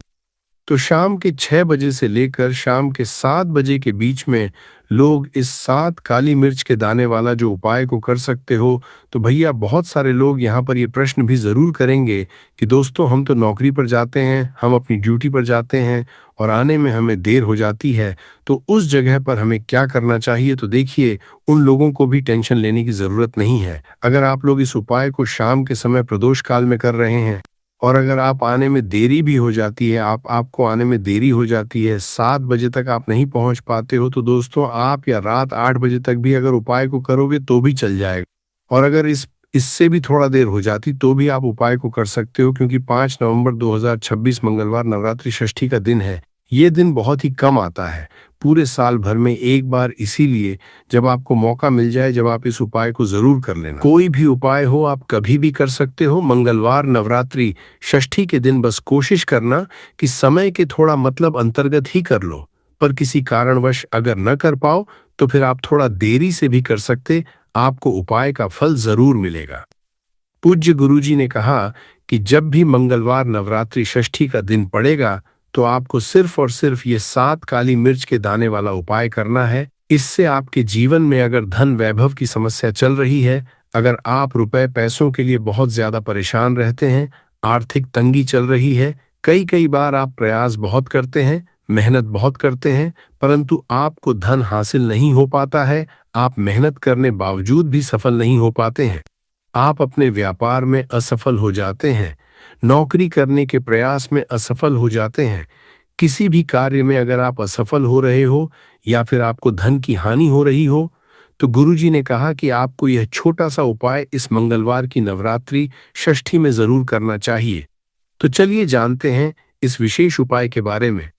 तो शाम के 6 बजे से लेकर शाम के 7 बजे के बीच में लोग इस 7 काली मिर्च के दाने वाला जो उपाय को कर सकते हो। तो भैया, बहुत सारे लोग यहाँ पर ये प्रश्न भी ज़रूर करेंगे कि दोस्तों हम तो नौकरी पर जाते हैं, हम अपनी ड्यूटी पर जाते हैं और आने में हमें देर हो जाती है, तो उस जगह पर हमें क्या करना चाहिए। तो देखिए, उन लोगों को भी टेंशन लेने की ज़रूरत नहीं है। अगर आप लोग इस उपाय को शाम के समय प्रदोष काल में कर रहे हैं और अगर आप आने में देरी भी हो जाती है, आपको आने में देरी हो जाती है, 7 बजे तक आप नहीं पहुंच पाते हो, तो दोस्तों आप या रात 8 बजे तक भी अगर उपाय को करोगे तो भी चल जाएगा। और अगर इससे भी थोड़ा देर हो जाती तो भी आप उपाय को कर सकते हो, क्योंकि 5 नवंबर 2026 मंगलवार नवरात्रि षष्ठी का दिन है। ये दिन बहुत ही कम आता है, पूरे साल भर में एक बार, इसीलिए जब आपको मौका मिल जाए, जब आप इस उपाय को जरूर कर लेना। कोई भी उपाय हो आप कभी भी कर सकते हो, मंगलवार नवरात्रि षष्ठी के दिन बस कोशिश करना कि समय के थोड़ा अंतर्गत ही कर लो। पर किसी कारणवश अगर न कर पाओ तो फिर आप थोड़ा देरी से भी कर सकते, आपको उपाय का फल जरूर मिलेगा। पूज्य गुरुजी ने कहा कि जब भी मंगलवार नवरात्रि षष्ठी का दिन पड़ेगा तो आपको सिर्फ और सिर्फ ये 7 काली मिर्च के दाने वाला उपाय करना है। इससे आपके जीवन में अगर धन वैभव की समस्या चल रही है, अगर आप रुपए पैसों के लिए बहुत ज्यादा परेशान रहते हैं, आर्थिक तंगी चल रही है, कई बार आप प्रयास बहुत करते हैं, मेहनत बहुत करते हैं, परंतु आपको धन हासिल नहीं हो पाता है, आप मेहनत करने बावजूद भी सफल नहीं हो पाते हैं, आप अपने व्यापार में असफल हो जाते हैं, नौकरी करने के प्रयास में असफल हो जाते हैं, किसी भी कार्य में अगर आप असफल हो रहे हो या फिर आपको धन की हानि हो रही हो, तो गुरुजी ने कहा कि आपको यह छोटा सा उपाय इस मंगलवार की नवरात्रि षष्ठी में जरूर करना चाहिए। तो चलिए जानते हैं इस विशेष उपाय के बारे में।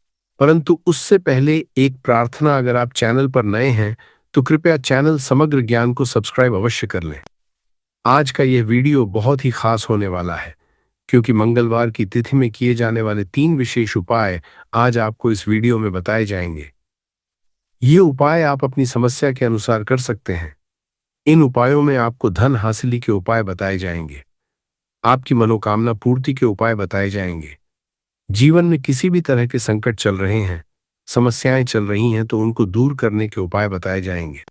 परंतु उससे पहले एक प्रार्थना, अगर आप चैनल पर नए हैं तो कृपया चैनल समग्र ज्ञान को सब्सक्राइब अवश्य कर लें। आज का यह वीडियो बहुत ही खास होने वाला है, क्योंकि मंगलवार की तिथि में किए जाने वाले 3 विशेष उपाय आज आपको इस वीडियो में बताए जाएंगे। ये उपाय आप अपनी समस्या के अनुसार कर सकते हैं। इन उपायों में आपको धन हासिली के उपाय बताए जाएंगे, आपकी मनोकामना पूर्ति के उपाय बताए जाएंगे। जीवन में किसी भी तरह के संकट चल रहे हैं, समस्याएं चल रही हैं, तो उनको दूर करने के उपाय बताए जाएंगे।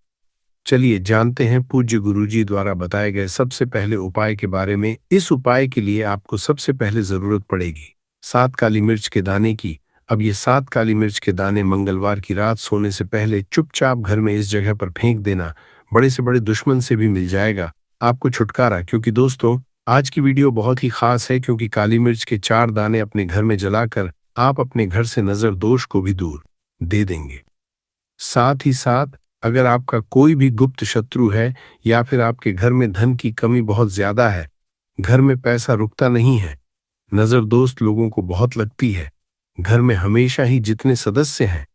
चलिए जानते हैं पूज्य गुरुजी द्वारा बताए गए सबसे पहले उपाय के बारे में। इस उपाय के लिए आपको सबसे पहले जरूरत पड़ेगी 7 काली मिर्च के दाने की। अब ये 7 काली मिर्च के दाने मंगलवार की रात सोने से पहले चुपचाप घर में इस जगह पर फेंक देना। बड़े से बड़े दुश्मन से भी मिल जाएगा आपको छुटकारा। क्योंकि दोस्तों, आज की वीडियो बहुत ही खास है, क्योंकि काली मिर्च के 4 दाने अपने घर में जलाकर आप अपने घर से नजर दोष को भी दूर दे देंगे। साथ ही साथ अगर आपका कोई भी गुप्त शत्रु है या फिर आपके घर में धन की कमी बहुत ज्यादा है, घर में पैसा रुकता नहीं है, नजर दोस्त लोगों को बहुत लगती है। घर में हमेशा ही जितने सदस्य हैं,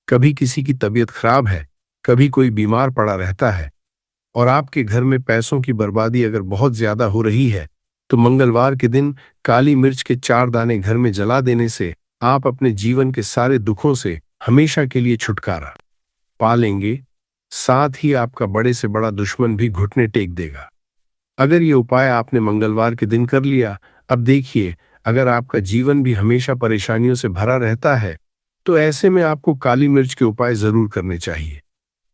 कभी किसी की तबीयत खराब है, कभी कोई बीमार पड़ा रहता है, और आपके घर में पैसों की बर्बादी अगर बहुत ज्यादा हो रही है, तो मंगलवार के दिन काली मिर्च के 4 दाने घर में जला देने से आप अपने जीवन के सारे दुखों से हमेशा के लिए छुटकारा पा लेंगे। साथ ही आपका बड़े से बड़ा दुश्मन भी घुटने टेक देगा। अगर ये उपाय आपने मंगलवार के दिन कर लिया, अब देखिए, अगर आपका जीवन भी हमेशा परेशानियों से भरा रहता है, तो ऐसे में आपको काली मिर्च के उपाय जरूर करने चाहिए।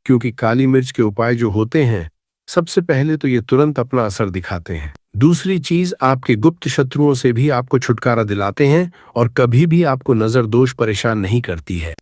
क्योंकि काली मिर्च के उपाय जो होते हैं, सबसे पहले तो ये तुरंत अपना असर दिखाते हैं। दूसरी चीज, आपके गुप्त शत्रुओं से भी आपको छुटकारा दिलाते हैं और कभी भी आपको नजर दोष परेशान नहीं करती है।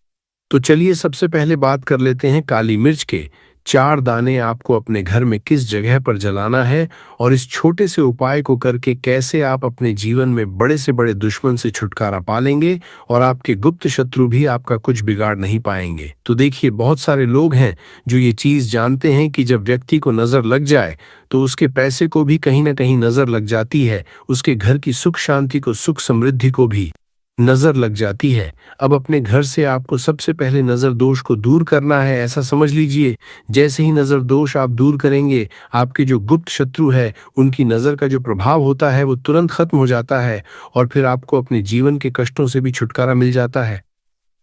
तो चलिए सबसे पहले बात कर लेते हैं काली मिर्च के 4 दाने आपको अपने घर में किस जगह पर जलाना है, और इस छोटे से उपाय को करके कैसे आप अपने जीवन में बड़े से बड़े दुश्मन से छुटकारा पालेंगे और आपके गुप्त शत्रु भी आपका कुछ बिगाड़ नहीं पाएंगे। तो देखिए, बहुत सारे लोग हैं जो ये चीज जानते हैं कि जब व्यक्ति को नजर लग जाए तो उसके पैसे को भी कहीं ना कहीं नजर लग जाती है, उसके घर की सुख शांति को, सुख समृद्धि को भी नजर लग जाती है। अब अपने घर से आपको सबसे पहले नजर दोष को दूर करना है। ऐसा समझ लीजिए, जैसे ही नजर दोष आप दूर करेंगे, आपके जो गुप्त शत्रु है उनकी नजर का जो प्रभाव होता है वो तुरंत खत्म हो जाता है, और फिर आपको अपने जीवन के कष्टों से भी छुटकारा मिल जाता है।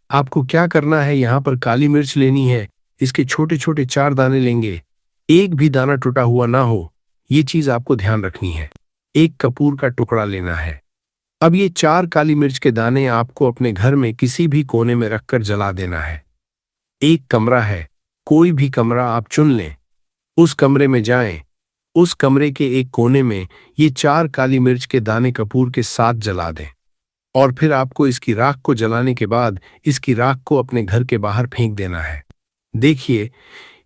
आपको क्या करना है, यहाँ पर काली मिर्च लेनी है, इसके छोटे छोटे 4 दाने लेंगे, एक भी दाना टूटा हुआ ना हो, ये चीज आपको ध्यान रखनी है। एक कपूर का टुकड़ा लेना है। अब ये 4 काली मिर्च के दाने आपको अपने घर में किसी भी कोने में रखकर जला देना है। एक कमरा है, कोई भी कमरा आप चुन लें, उस कमरे में जाएं, उस कमरे के एक कोने में ये 4 काली मिर्च के दाने कपूर के साथ जला दें, और फिर आपको इसकी राख को जलाने के बाद इसकी राख को अपने घर के बाहर फेंक देना है। देखिए,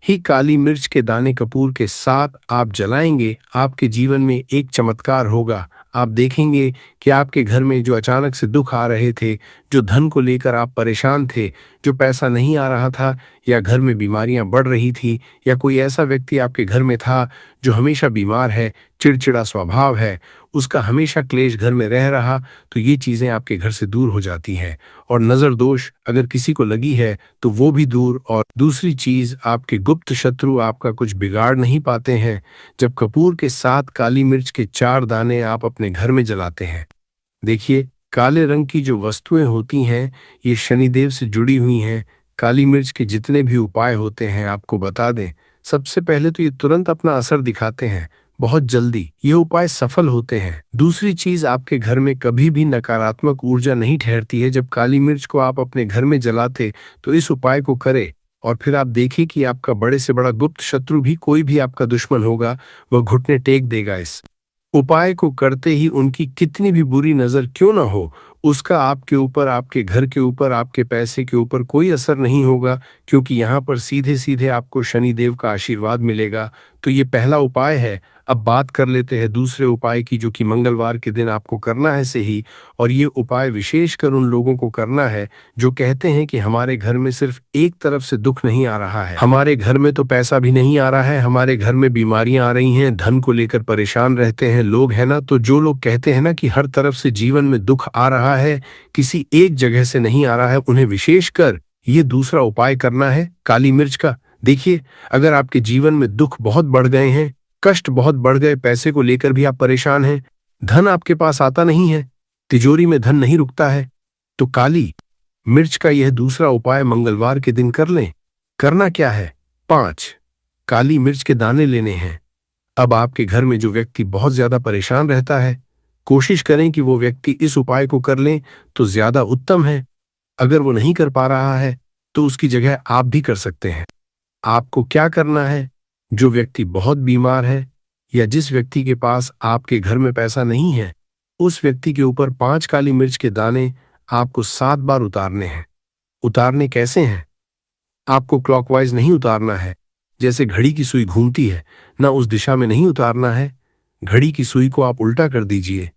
ही काली मिर्च के दाने कपूर के साथ आप जलाएंगे, आपके जीवन में एक चमत्कार होगा। आप देखेंगे कि आपके घर में जो अचानक से दुख आ रहे थे, जो धन को लेकर आप परेशान थे, जो पैसा नहीं आ रहा था, या घर में बीमारियां बढ़ रही थी, या कोई ऐसा व्यक्ति आपके घर में था जो हमेशा बीमार है, चिड़चिड़ा स्वभाव है, उसका हमेशा क्लेश घर में रह रहा, तो ये चीजें आपके घर से दूर हो जाती हैं। और नजर दोष अगर किसी को लगी है तो वो भी दूर। और दूसरी चीज, आपके गुप्त शत्रु आपका कुछ बिगाड़ नहीं पाते हैं जब कपूर के साथ काली मिर्च के 4 दाने आप अपने घर में जलाते हैं। देखिए, काले रंग की जो वस्तुएं होती हैं, ये शनिदेव से जुड़ी हुई हैं। काली मिर्च के जितने भी उपाय होते हैं, आपको बता दें, सबसे पहले तो ये तुरंत अपना असर दिखाते हैं, बहुत जल्दी ये उपाय सफल होते हैं। दूसरी चीज, आपके घर में कभी भी नकारात्मक ऊर्जा नहीं ठहरती है। जब काली मिर्च को आप अपने घर में जलाते तो इस उपाय को करें, और फिर आप देखिए कि आपका बड़े से बड़ा गुप्त शत्रु भी, कोई भी आपका दुश्मन होगा, वह घुटने टेक देगा। इस उपाय को करते ही उनकी कितनी भी बुरी नजर क्यों ना हो, उसका आपके ऊपर, आपके घर के ऊपर, आपके पैसे के ऊपर कोई असर नहीं होगा, क्योंकि यहाँ पर सीधे सीधे आपको शनिदेव का आशीर्वाद मिलेगा। तो ये पहला उपाय है। अब बात कर लेते हैं दूसरे उपाय की, जो कि मंगलवार के दिन आपको करना है सही। और ये उपाय विशेषकर उन लोगों को करना है जो कहते हैं कि हमारे घर में सिर्फ एक तरफ से दुख नहीं आ रहा है, हमारे घर में तो पैसा भी नहीं आ रहा है, हमारे घर में बीमारियां आ रही हैं, धन को लेकर परेशान रहते हैं लोग, है ना। तो जो लोग कहते हैं ना कि हर तरफ से जीवन में दुख आ रहा है, किसी एक जगह से नहीं आ रहा है, उन्हें विशेषकर ये दूसरा उपाय करना है काली मिर्च का। देखिए, अगर आपके जीवन में दुख बहुत बढ़ गए हैं, कष्ट बहुत बढ़ गए, पैसे को लेकर भी आप परेशान हैं, धन आपके पास आता नहीं है, तिजोरी में धन नहीं रुकता है, तो काली मिर्च का यह दूसरा उपाय मंगलवार के दिन कर लें। करना क्या है, 5 काली मिर्च के दाने लेने हैं। अब आपके घर में जो व्यक्ति बहुत ज्यादा परेशान रहता है, कोशिश करें कि वो व्यक्ति इस उपाय को कर लें तो ज्यादा उत्तम है। अगर वो नहीं कर पा रहा है तो उसकी जगह आप भी कर सकते हैं। आपको क्या करना है, जो व्यक्ति बहुत बीमार है या जिस व्यक्ति के पास आपके घर में पैसा नहीं है, उस व्यक्ति के ऊपर 5 काली मिर्च के दाने आपको 7 बार उतारने हैं। उतारने कैसे हैं, आपको क्लॉकवाइज नहीं उतारना है, जैसे घड़ी की सुई घूमती है ना, उस दिशा में नहीं उतारना है। घड़ी की सुई को आप उल्टा कर दीजिए,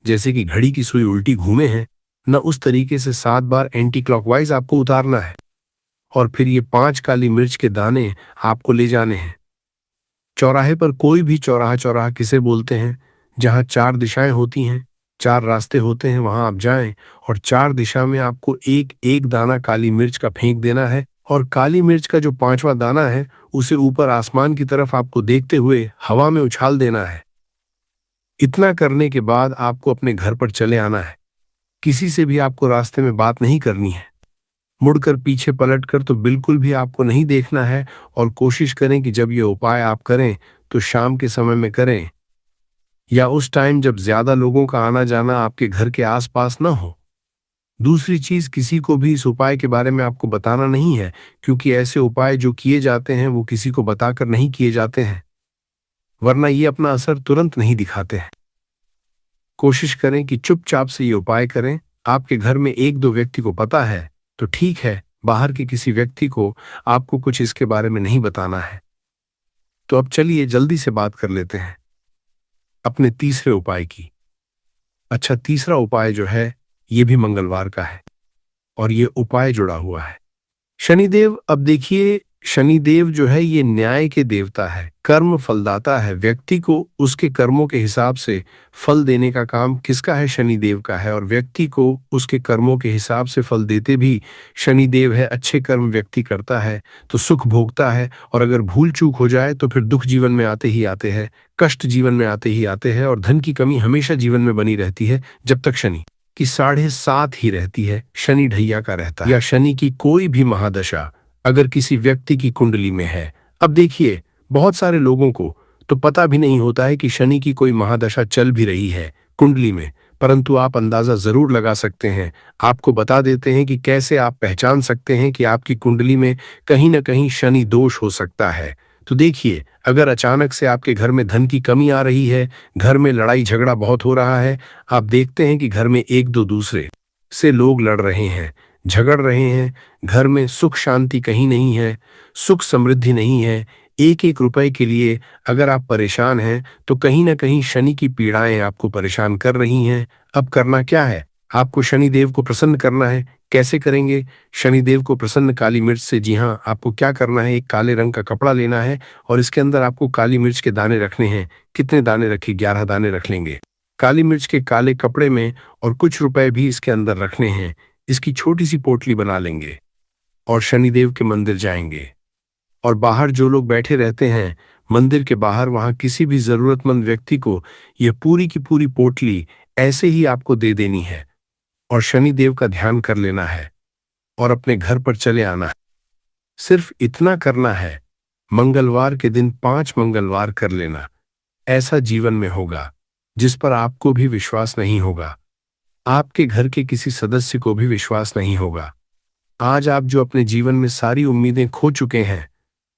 जैसे कि घड़ी की सुई उल्टी घूमे है ना, उस तरीके से 7 बार एंटी क्लॉकवाइज आपको उतारना है। और फिर ये 5 काली मिर्च के दाने आपको ले जाने हैं चौराहे पर। कोई भी चौराहा, चौराहा किसे बोलते हैं, जहां 4 दिशाएं होती हैं, 4 रास्ते होते हैं, वहां आप जाएं और 4 दिशा में आपको एक एक दाना काली मिर्च का फेंक देना है और काली मिर्च का जो 5वां दाना है उसे ऊपर आसमान की तरफ आपको देखते हुए हवा में उछाल देना है। इतना करने के बाद आपको अपने घर पर चले आना है। किसी से भी आपको रास्ते में बात नहीं करनी है। मुड़कर पीछे पलटकर तो बिल्कुल भी आपको नहीं देखना है और कोशिश करें कि जब ये उपाय आप करें तो शाम के समय में करें या उस टाइम जब ज्यादा लोगों का आना जाना आपके घर के आसपास न हो। दूसरी चीज, किसी को भी इस उपाय के बारे में आपको बताना नहीं है, क्योंकि ऐसे उपाय जो किए जाते हैं वो किसी को बताकर नहीं किए जाते हैं, वरना ये अपना असर तुरंत नहीं दिखाते हैं। कोशिश करें कि चुपचाप से ये उपाय करें। आपके घर में 1-2 व्यक्ति को पता है तो ठीक है, बाहर के किसी व्यक्ति को आपको कुछ इसके बारे में नहीं बताना है। तो अब चलिए जल्दी से बात कर लेते हैं अपने तीसरे उपाय की। अच्छा, तीसरा उपाय जो है ये भी मंगलवार का है और ये उपाय जुड़ा हुआ है शनिदेव। अब देखिए, शनिदेव जो है ये न्याय के देवता है, कर्म फलदाता है। व्यक्ति को उसके कर्मों के हिसाब से फल देने का काम किसका है? शनिदेव का है। और व्यक्ति को उसके कर्मों के हिसाब से फल देते भी शनिदेव है। अच्छे कर्म व्यक्ति करता है तो सुख भोगता है, और अगर भूल चूक हो जाए तो फिर दुख जीवन में आते ही आते हैं, कष्ट जीवन में आते ही आते हैं, और धन की कमी हमेशा जीवन में बनी रहती है जब तक शनि की 7.5 ही रहती है, शनि ढैया का रहता है, या शनि की कोई भी महादशा अगर किसी व्यक्ति की कुंडली में है। अब देखिए, बहुत सारे लोगों को तो पता भी नहीं होता है कि शनि की कोई महादशा चल भी रही है कुंडली में, परंतु आप अंदाजा जरूर लगा सकते हैं। आपको बता देते हैं कि कैसे आप पहचान सकते हैं कि आपकी कुंडली में कहीं ना कहीं शनि दोष हो सकता है। तो देखिए, अगर अचानक से आपके घर में धन की कमी आ रही है, घर में लड़ाई झगड़ा बहुत हो रहा है, आप देखते हैं कि घर में 1-2 दूसरे से लोग लड़ रहे हैं, झगड़ रहे हैं, घर में सुख शांति कहीं नहीं है, सुख समृद्धि नहीं है, 1-1 रुपए के लिए अगर आप परेशान हैं तो कहीं ना कहीं शनि की पीड़ाएं आपको परेशान कर रही हैं। अब करना क्या है? आपको शनिदेव को प्रसन्न करना है। कैसे करेंगे शनिदेव को प्रसन्न? काली मिर्च से। जी हाँ, आपको क्या करना है, एक काले रंग का कपड़ा लेना है और इसके अंदर आपको काली मिर्च के दाने रखने हैं। कितने दाने रखिए? 11 दाने रख लेंगे काली मिर्च के काले कपड़े में, और कुछ रुपए भी इसके अंदर रखने हैं। इसकी छोटी सी पोटली बना लेंगे और शनिदेव के मंदिर जाएंगे, और बाहर जो लोग बैठे रहते हैं मंदिर के बाहर, वहां किसी भी जरूरतमंद व्यक्ति को यह पूरी की पूरी पोटली ऐसे ही आपको दे देनी है और शनिदेव का ध्यान कर लेना है और अपने घर पर चले आना है। सिर्फ इतना करना है। मंगलवार के दिन 5 मंगलवार कर लेना। ऐसा जीवन में होगा जिस पर आपको भी विश्वास नहीं होगा, आपके घर के किसी सदस्य को भी विश्वास नहीं होगा। आज आप जो अपने जीवन में सारी उम्मीदें खो चुके हैं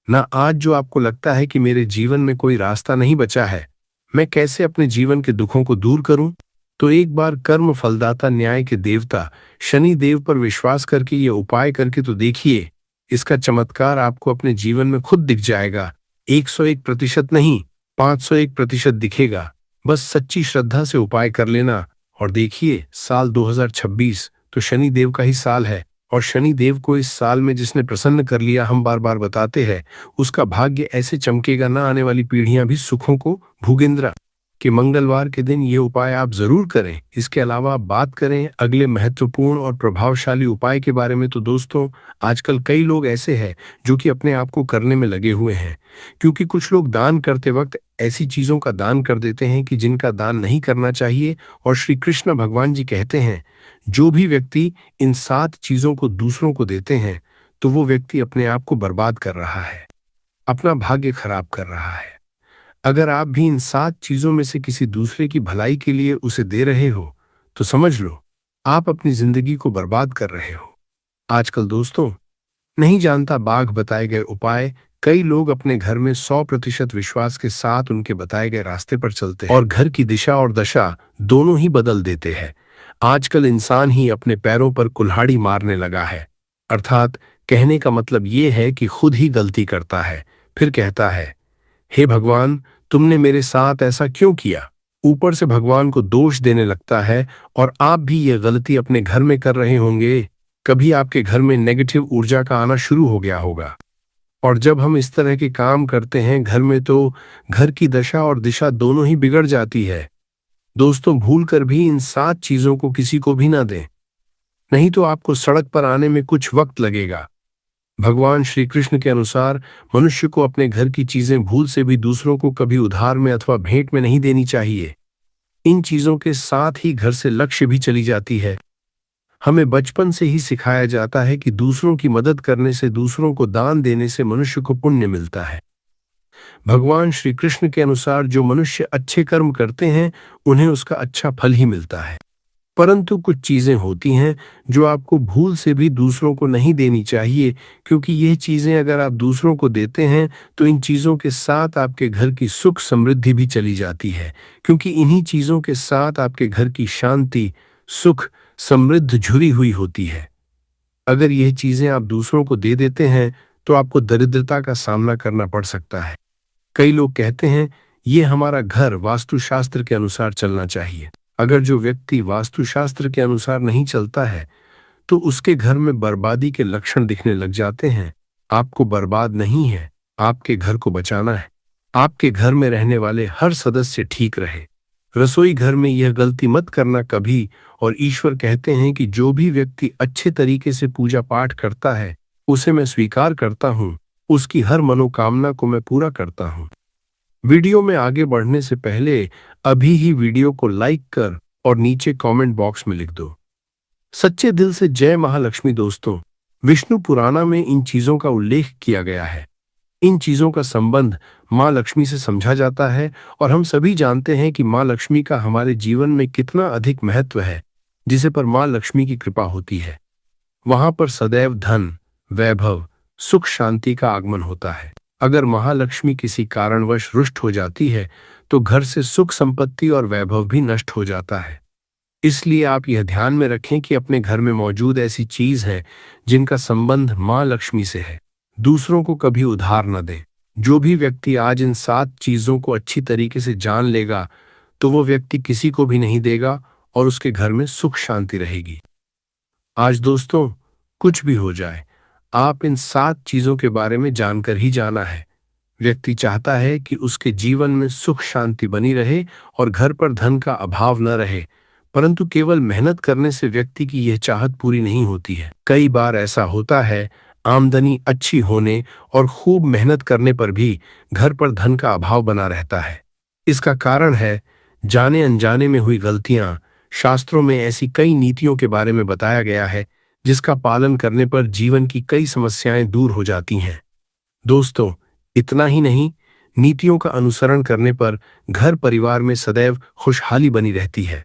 ना, आज जो आपको लगता है कि मेरे जीवन में कोई रास्ता नहीं बचा है, मैं कैसे अपने जीवन के दुखों को दूर करूं, तो एक बार कर्म फलदाता न्याय के देवता शनि देव पर विश्वास करके ये उपाय करके तो देखिए। इसका चमत्कार आपको अपने जीवन में खुद दिख जाएगा। 101% नहीं, 501% दिखेगा। बस सच्ची श्रद्धा से उपाय कर लेना और देखिए, साल 2026 तो शनि देव का ही साल है, और शनि देव को इस साल में जिसने प्रसन्न कर लिया, हम बार बार बताते हैं, उसका भाग्य ऐसे चमकेगा ना, आने वाली पीढ़ियां भी सुखों को भोगेंद्रा। कि मंगलवार के दिन ये उपाय आप जरूर करें। इसके अलावा आप बात करें अगले महत्वपूर्ण और प्रभावशाली उपाय के बारे में, तो दोस्तों, आजकल कई लोग ऐसे हैं जो कि अपने आप को करने में लगे हुए हैं, क्योंकि कुछ लोग दान करते वक्त ऐसी चीजों का दान कर देते हैं कि जिनका दान नहीं करना चाहिए। और श्री कृष्ण भगवान जी कहते हैं, जो भी व्यक्ति इन 7 चीजों को दूसरों को देते हैं तो वो व्यक्ति अपने आप को बर्बाद कर रहा है, अपना भाग्य खराब कर रहा है। अगर आप भी इन 7 चीजों में से किसी दूसरे की भलाई के लिए उसे दे रहे हो तो समझ लो आप अपनी जिंदगी को बर्बाद कर रहे हो। आजकल दोस्तों, नहीं जानता बाघ बताए गए उपाय, कई लोग अपने घर में 100% विश्वास के साथ उनके बताए गए रास्ते पर चलते हैं और घर की दिशा और दशा दोनों ही बदल देते हैं। आजकल इंसान ही अपने पैरों पर कुल्हाड़ी मारने लगा है, अर्थात कहने का मतलब ये है कि खुद ही गलती करता है, फिर कहता है, हे भगवान, तुमने मेरे साथ ऐसा क्यों किया। ऊपर से भगवान को दोष देने लगता है। और आप भी ये गलती अपने घर में कर रहे होंगे। कभी आपके घर में नेगेटिव ऊर्जा का आना शुरू हो गया होगा, और जब हम इस तरह के काम करते हैं घर में, तो घर की दशा और दिशा दोनों ही बिगड़ जाती है। दोस्तों, भूल कर भी इन 7 चीजों को किसी को भी ना दें, नहीं तो आपको सड़क पर आने में कुछ वक्त लगेगा। भगवान श्री कृष्ण के अनुसार मनुष्य को अपने घर की चीजें भूल से भी दूसरों को कभी उधार में अथवा भेंट में नहीं देनी चाहिए। इन चीजों के साथ ही घर से लक्ष्य भी चली जाती है। हमें बचपन से ही सिखाया जाता है कि दूसरों की मदद करने से, दूसरों को दान देने से मनुष्य को पुण्य मिलता है। भगवान श्री कृष्ण के अनुसार जो मनुष्य अच्छे कर्म करते हैं उन्हें उसका अच्छा फल ही मिलता है। परंतु कुछ चीजें होती हैं जो आपको भूल से भी दूसरों को नहीं देनी चाहिए, क्योंकि यह चीजें अगर आप दूसरों को देते हैं तो इन चीजों के साथ आपके घर की सुख समृद्धि भी चली जाती है, क्योंकि इन्हीं चीजों के साथ आपके घर की शांति, सुख, समृद्ध जुड़ी हुई होती है। अगर यह चीजें आप दूसरों को दे देते हैं तो आपको दरिद्रता का सामना करना पड़ सकता है। कई लोग कहते हैं ये हमारा घर वास्तुशास्त्र के अनुसार चलना चाहिए। अगर जो व्यक्ति वास्तुशास्त्र के अनुसार नहीं चलता है तो उसके घर में बर्बादी के लक्षण दिखने लग जाते हैं। आपको बर्बाद नहीं है, आपके घर को बचाना है। आपके घर में रहने वाले हर सदस्य ठीक रहे। रसोई घर में यह गलती मत करना कभी। और ईश्वर कहते हैं कि जो भी व्यक्ति अच्छे तरीके से पूजा पाठ करता है उसे मैं स्वीकार करता हूँ, उसकी हर मनोकामना को मैं पूरा करता हूँ। वीडियो में आगे बढ़ने से पहले अभी ही वीडियो को लाइक कर और नीचे कमेंट बॉक्स में लिख दो सच्चे दिल से जय महालक्ष्मी। दोस्तों, विष्णु पुराण में इन चीजों का उल्लेख किया गया है। इन चीजों का संबंध माँ लक्ष्मी से समझा जाता है और हम सभी जानते हैं कि माँ लक्ष्मी का हमारे जीवन में कितना अधिक महत्व है। जिसे पर माँ लक्ष्मी की कृपा होती है वहां पर सदैव धन, वैभव, सुख, शांति का आगमन होता है। अगर महालक्ष्मी किसी कारणवश रुष्ट हो जाती है तो घर से सुख, संपत्ति और वैभव भी नष्ट हो जाता है। इसलिए आप यह ध्यान में रखें कि अपने घर में मौजूद ऐसी चीज है जिनका संबंध माँ लक्ष्मी से है, दूसरों को कभी उधार न दें। जो भी व्यक्ति आज इन 7 चीजों को अच्छी तरीके से जान लेगा तो वो व्यक्ति किसी को भी नहीं देगा और उसके घर में सुख शांति रहेगी। आज दोस्तों, कुछ भी हो जाए, आप इन 7 चीजों के बारे में जानकर ही जाना है। व्यक्ति चाहता है कि उसके जीवन में सुख शांति बनी रहे और घर पर धन का अभाव न रहे, परंतु केवल मेहनत करने से व्यक्ति की यह चाहत पूरी नहीं होती है। कई बार ऐसा होता है, आमदनी अच्छी होने और खूब मेहनत करने पर भी घर पर धन का अभाव बना रहता है। इसका कारण है जाने अनजाने में हुई गलतियां। शास्त्रों में ऐसी कई नीतियों के बारे में बताया गया है जिसका पालन करने पर जीवन की कई समस्याएं दूर हो जाती हैं। दोस्तों, इतना ही नहीं, नीतियों का अनुसरण करने पर घर परिवार में सदैव खुशहाली बनी रहती है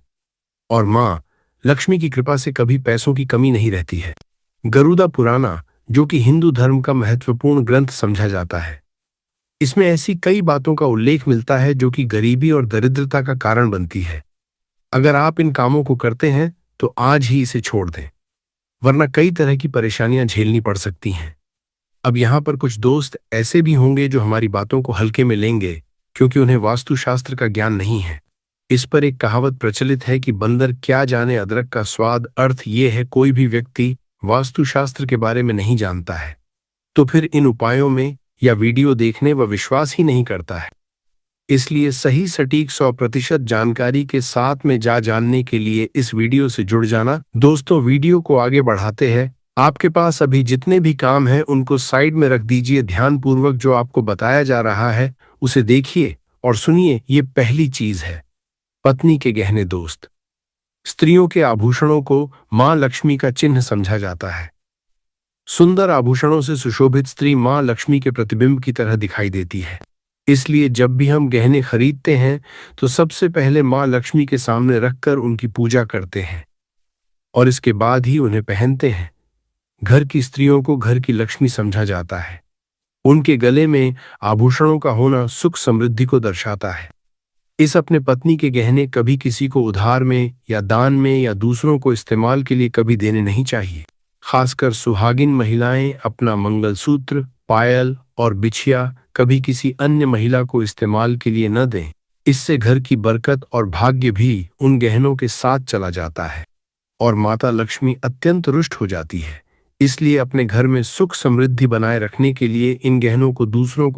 और माँ लक्ष्मी की कृपा से कभी पैसों की कमी नहीं रहती है। गरुड़ा पुराण, जो कि हिंदू धर्म का महत्वपूर्ण ग्रंथ समझा जाता है, इसमें ऐसी कई बातों का उल्लेख मिलता है जो कि गरीबी और दरिद्रता का कारण बनती है। अगर आप इन कामों को करते हैं तो आज ही इसे छोड़ दें, वरना कई तरह की परेशानियां झेलनी पड़ सकती हैं। अब यहाँ पर कुछ दोस्त ऐसे भी होंगे जो हमारी बातों को हल्के में लेंगे क्योंकि उन्हें वास्तुशास्त्र का ज्ञान नहीं है। इस पर एक कहावत प्रचलित है कि बंदर क्या जाने अदरक का स्वाद। अर्थ ये है, कोई भी व्यक्ति वास्तुशास्त्र के बारे में नहीं जानता है तो फिर इन उपायों में या वीडियो देखने व विश्वास ही नहीं करता है। इसलिए सही सटीक 100% जानकारी के साथ में जानने के लिए इस वीडियो से जुड़ जाना। दोस्तों, वीडियो को आगे बढ़ाते हैं। आपके पास अभी जितने भी काम हैं उनको साइड में रख दीजिए। ध्यानपूर्वक जो आपको बताया जा रहा है उसे देखिए और सुनिए। ये पहली चीज है पत्नी के गहने। दोस्त, स्त्रियों के आभूषणों को माँ लक्ष्मी का चिन्ह समझा जाता है। सुंदर आभूषणों से सुशोभित स्त्री माँ लक्ष्मी के प्रतिबिंब की तरह दिखाई देती है। इसलिए जब भी हम गहने खरीदते हैं तो सबसे पहले माँ लक्ष्मी के सामने रखकर उनकी पूजा करते हैं और इसके बाद ही उन्हें पहनते हैं। घर की स्त्रियों को घर की लक्ष्मी समझा जाता है। उनके गले में आभूषणों का होना सुख समृद्धि को दर्शाता है। इस अपने पत्नी के गहने कभी किसी को उधार में या दान में या दूसरों को इस्तेमाल के लिए कभी देने नहीं चाहिए। खासकर सुहागिन महिलाएं अपना मंगलसूत्र, पायल और बिछिया कभी किसी अन्य महिला को इस्तेमाल के लिए न दें। इससे घर की बरकत और भाग्य भी उन गहनों के साथ चला जाता है और माता लक्ष्मी अत्यंत रुष्ट हो जाती है। इसलिए अपने घर में सुख समृद्धि बनाए रखने के लिए इन गहनों को दूसरों को